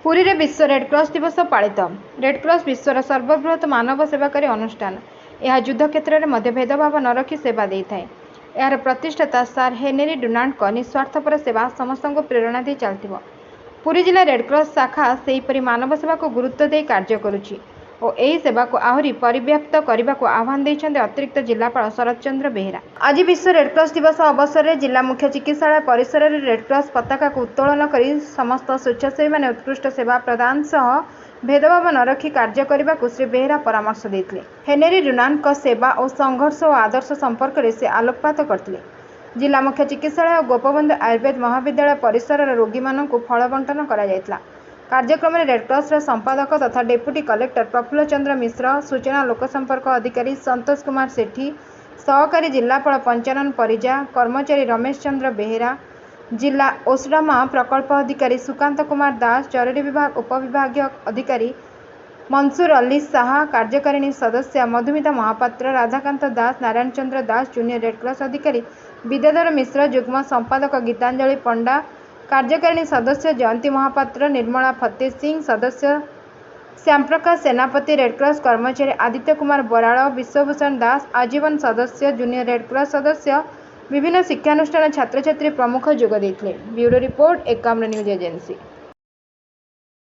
पुरी रे विश्व रेडक्रॉस दिवस पालित। रेडक्रॉस विश्वर सर्वबृहत मानव सेवाकारी अनुष्ठान। यह युद्ध क्षेत्र में भेदभाव न रखी सेवा दे थाए। यार प्रतिष्ठाता सार हेनरी डुनान्टक निस्वार्थपर सेवा समस्त प्रेरणा दे चलथिबो। पुरी जिला रेडक्रॉस शाखा सेहीपरि मानव सेवा को गुरुत्व दे कार्य करुछि और यही सेवा को आहरी परिव्याप्त करने को आह्वान देते अतिरिक्त जिलापाल शरद चंद्र बेहेरा। आज विश्व रेडक्रॉस दिवस अवसर में जिला मुख्य चिकित्सालय परिसर में रेडक्रॉस पताका को उत्तोलन कर समस्त स्वेच्छासेवी मैंने उत्कृष्ट सेवा प्रदान सह भेदभाव न रखी कार्य करने को श्री बेहेरा परामर्श देते। हेनरी डुनान्टक सेवा और संघर्ष और आदर्श संपर्क में से आलोकपात करते। जिला मुख्य चिकित्सालय और गोपबंधु आयुर्वेद महाविद्यालय परिसर रोगी मानक फल बंटन कर कार्यक्रम में रेडक्रॉस संपादक तथा डेप्यूटी कलेक्टर प्रफुल्ल चंद्र मिश्र, सूचना लोकसंपर्क अधिकारी संतोष कुमार सेठी, सहकारी जिलापाल पंचानन परिजा, कर्मचारी रमेश चंद्र बेहेरा, जिला ओसडामा प्रकल्प अधिकारी सुकांत कुमार दास, जरूरी विभाग उपविभागीय अधिकारी मंसूर अली शाह, कार्यकारिणी सदस्य मधुमिता महापात्र, राधाकांत दास, नारायण चंद्र दास, जूनियर रेडक्रॉस अधिकारी विद्याधर मिश्र, युग्म संपादक गीतांजलि पंडा, कार्यकारिणी सदस्य जयंती महापात्र, निर्मला फतेह सिंह, सदस्य श्यामप्रकाश सेनापति, रेडक्रॉस कर्मचारी आदित्य कुमार बराड़, विश्वभूषण दास, आजीवन सदस्य, जूनियर रेडक्रॉस सदस्य, विभिन्न शिक्षानुष्ठान छात्र छात्री प्रमुख जोग देथिले। Bureau report Ekamra news agency.